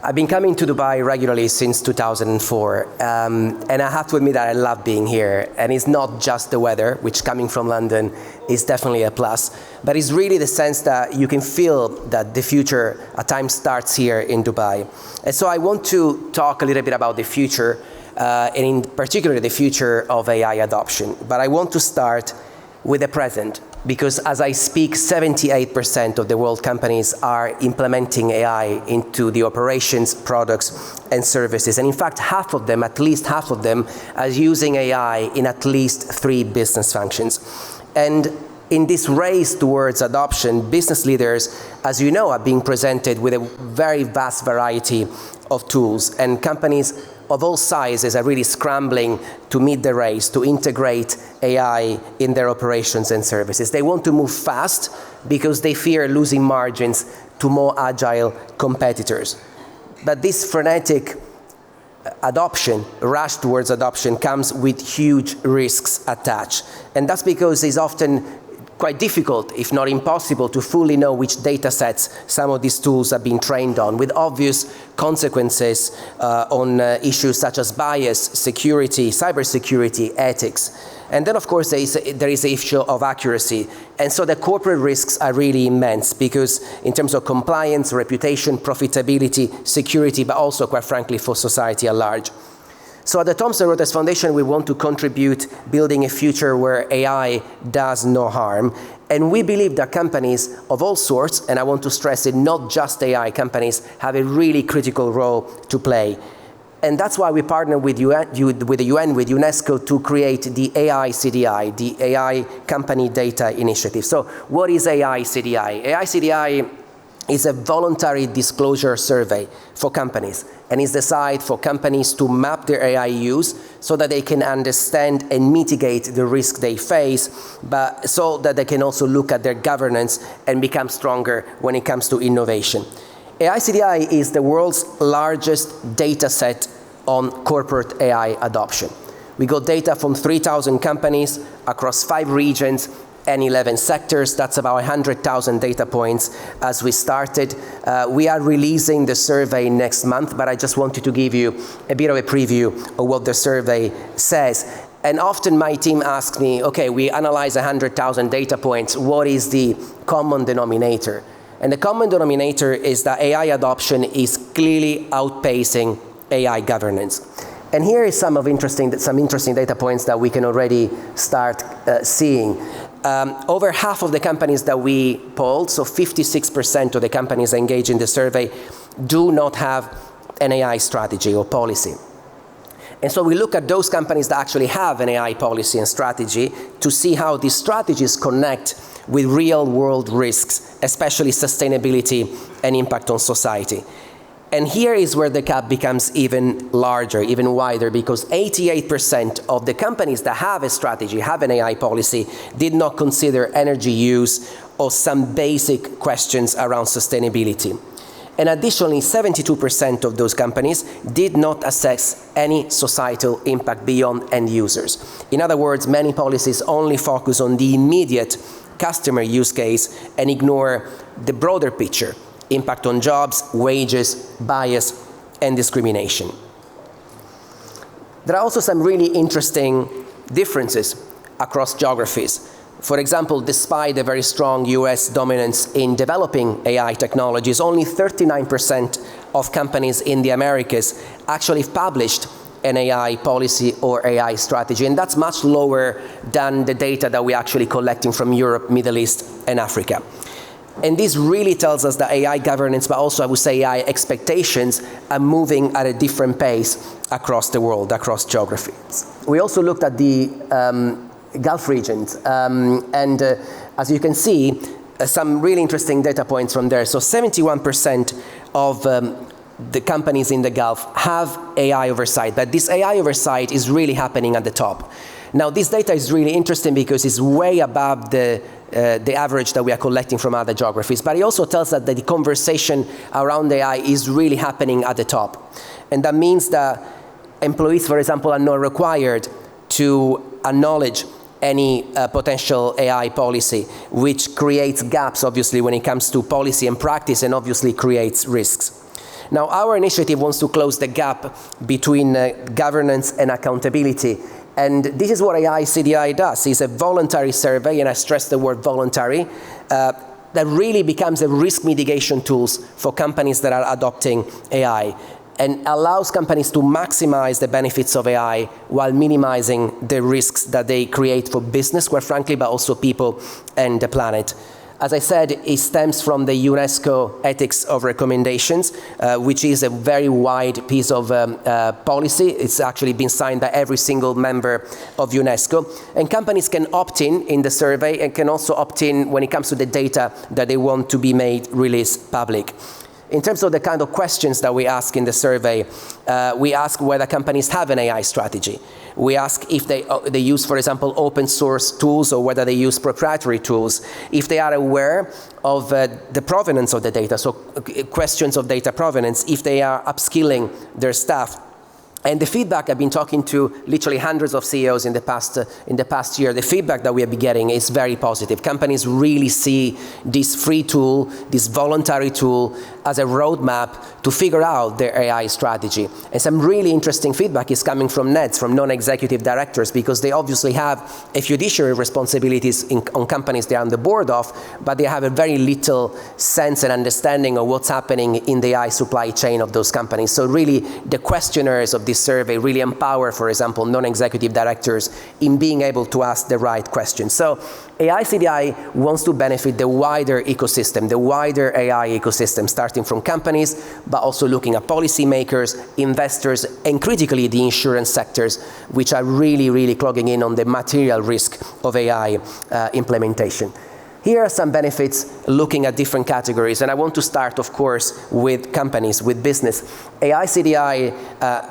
I've been coming to Dubai regularly since 2004, and I have to admit that I love being here. And it's not just the weather, which coming from London is definitely a plus, but it's really the sense that you can feel that the future at times starts here in Dubai. And so I want to talk a little bit about the future, and in particular the future of AI adoption. But I want to start with the present, because as I speak, 78% of the world companies are implementing AI into the operations, products, and services. And in fact, half of them, at least half of them, are using AI in at least 3 business functions. And in this race towards adoption, business leaders, as you know, are being presented with a very vast variety of tools, and companies of all sizes are really scrambling to meet the race, to integrate AI in their operations and services. They want to move fast because they fear losing margins to more agile competitors. But this frenetic adoption, rush towards adoption, comes with huge risks attached. And that's because it's often quite difficult, if not impossible, to fully know which data sets some of these tools have been trained on, with obvious consequences on issues such as bias, security, cybersecurity, ethics. And then, of course, there is the issue of accuracy. And so the corporate risks are really immense, because in terms of compliance, reputation, profitability, security, but also, quite frankly, for society at large. So at the Thomson Reuters Foundation, we want to contribute building a future where AI does no harm. And we believe that companies of all sorts, and I want to stress it, not just AI companies, have a really critical role to play. And that's why we partner with the UN, with UNESCO, to create the AICDI, the AI Company Data Initiative. So what is AICDI? AICDI is a voluntary disclosure survey for companies, and is designed for companies to map their AI use so that they can understand and mitigate the risk they face, but so that they can also look at their governance and become stronger when it comes to innovation. AICDI is the world's largest data set on corporate AI adoption. We got data from 3,000 companies across 5 regions and 11 sectors. That's about 100,000 data points as we started. We are releasing the survey next month, but I just wanted to give you a bit of a preview of what the survey says. And often my team asks me, okay, we analyze 100,000 data points, what is the common denominator? And the common denominator is that AI adoption is clearly outpacing AI governance. And here is some interesting data points that we can already start seeing. Over half of the companies that we polled, so 56% of the companies engaged in the survey, do not have an AI strategy or policy. And so we look at those companies that actually have an AI policy and strategy to see how these strategies connect with real-world risks, especially sustainability and impact on society. And here is where the gap becomes even larger, even wider, because 88% of the companies that have a strategy, have an AI policy, did not consider energy use or some basic questions around sustainability. And additionally, 72% of those companies did not assess any societal impact beyond end users. In other words, many policies only focus on the immediate customer use case and ignore the broader picture: impact on jobs, wages, bias, and discrimination. There are also some really interesting differences across geographies. For example, despite a very strong US dominance in developing AI technologies, only 39% of companies in the Americas actually published an AI policy or AI strategy, and that's much lower than the data that we're actually collecting from Europe, Middle East, and Africa. And this really tells us that AI governance, but also I would say AI expectations, are moving at a different pace across the world, across geographies. We also looked at the Gulf regions, and as you can see, some really interesting data points from there. So 71% of the companies in the Gulf have AI oversight, but this AI oversight is really happening at the top. Now, this data is really interesting because it's way above the average that we are collecting from other geographies, but it also tells us that the conversation around AI is really happening at the top. And that means that employees, for example, are not required to acknowledge any potential AI policy, which creates gaps, obviously, when it comes to policy and practice, and obviously creates risks. Now, our initiative wants to close the gap between governance and accountability. And this is what AICDI does. It's a voluntary survey, and I stress the word voluntary, that really becomes a risk mitigation tools for companies that are adopting AI, and allows companies to maximize the benefits of AI while minimizing the risks that they create for business, quite frankly, but also people and the planet. As I said, it stems from the UNESCO Ethics of Recommendations, which is a very wide piece of policy. It's actually been signed by every single member of UNESCO. And companies can opt in the survey, and can also opt in when it comes to the data that they want to be made released public. In terms of the kind of questions that we ask in the survey, we ask whether companies have an AI strategy. We ask if they use, for example, open source tools, or whether they use proprietary tools, if they are aware of the provenance of the data, so questions of data provenance, if they are upskilling their staff. And the feedback, I've been talking to literally hundreds of CEOs in the past year, the feedback that we have been getting is very positive. Companies really see this free tool, this voluntary tool, as a roadmap to figure out their AI strategy. And some really interesting feedback is coming from NEDs, from non-executive directors, because they obviously have a fiduciary responsibilities on companies they're on the board of, but they have a very little sense and understanding of what's happening in the AI supply chain of those companies. So really, the questionnaires of this survey really empower, for example, non-executive directors in being able to ask the right questions. So AICDI wants to benefit the wider ecosystem, the wider AI ecosystem, starting from companies, but also looking at policymakers, investors, and critically the insurance sectors, which are really, really clogging in on the material risk of AI implementation. Here are some benefits looking at different categories, and I want to start, of course, with companies, with business. AICDI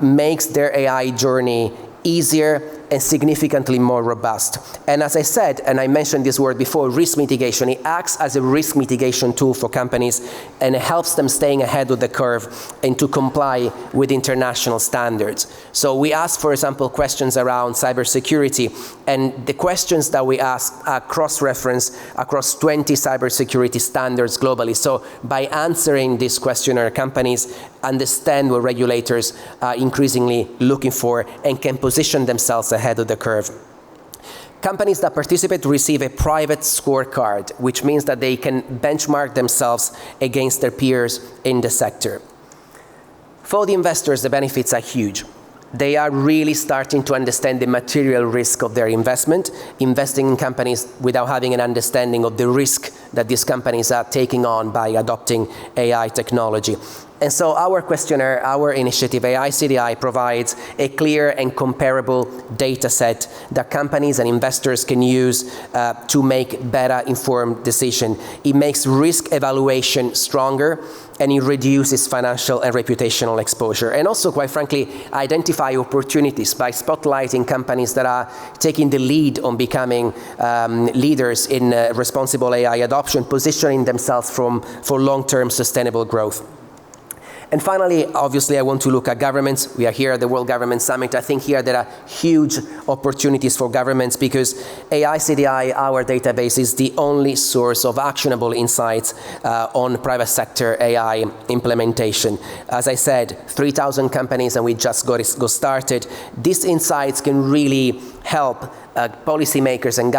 makes their AI journey easier and significantly more robust. And as I said, and I mentioned this word before, risk mitigation, it acts as a risk mitigation tool for companies, and it helps them staying ahead of the curve and to comply with international standards. So we ask, for example, questions around cybersecurity, and the questions that we ask are cross-referenced across 20 cybersecurity standards globally. So by answering this questionnaire, companies understand what regulators are increasingly looking for and can position themselves ahead of the curve. Companies that participate receive a private scorecard, which means that they can benchmark themselves against their peers in the sector. For the investors, the benefits are huge. They are really starting to understand the material risk of their investment, investing in companies without having an understanding of the risk that these companies are taking on by adopting AI technology. And so our questionnaire, our initiative, AICDI, provides a clear and comparable data set that companies and investors can use to make better informed decisions. It makes risk evaluation stronger, and it reduces financial and reputational exposure. And also, quite frankly, identify opportunities by spotlighting companies that are taking the lead on becoming leaders in responsible AI adoption, positioning themselves for long-term sustainable growth. And finally, obviously, I want to look at governments. We are here at the World Government Summit. I think here there are huge opportunities for governments, because AICDI, our database, is the only source of actionable insights on private sector AI implementation. As I said, 3,000 companies, and we just got started. These insights can really help policymakers and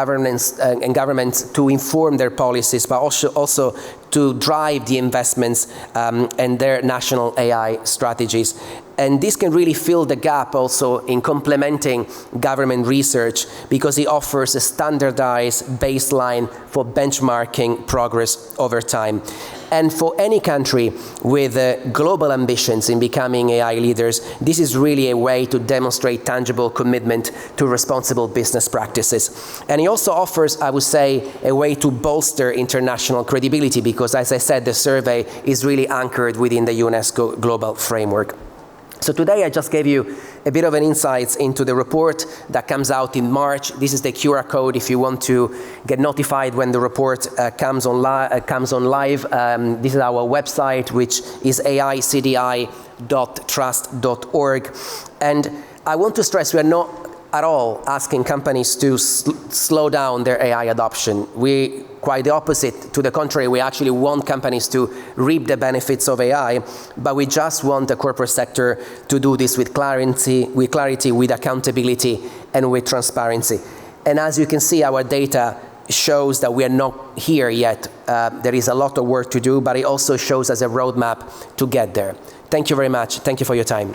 governments to inform their policies, but also to drive the investments and their national AI strategies. And this can really fill the gap also in complementing government research, because it offers a standardized baseline for benchmarking progress over time. And for any country with global ambitions in becoming AI leaders, this is really a way to demonstrate tangible commitment to responsible business practices. And it also offers, I would say, a way to bolster international credibility, because, as I said, the survey is really anchored within the UNESCO global framework. So today I just gave you a bit of an insight into the report that comes out in March. This is the QR code if you want to get notified when the report comes on live. This is our website, which is aicdi.trust.org. And I want to stress, we are not at all asking companies to slow down their AI adoption. We quite the opposite. To the contrary, we actually want companies to reap the benefits of AI, but we just want the corporate sector to do this with clarity, with accountability, and with transparency. And as you can see, our data shows that we are not here yet. There is a lot of work to do, but it also shows us a roadmap to get there. Thank you very much. Thank you for your time.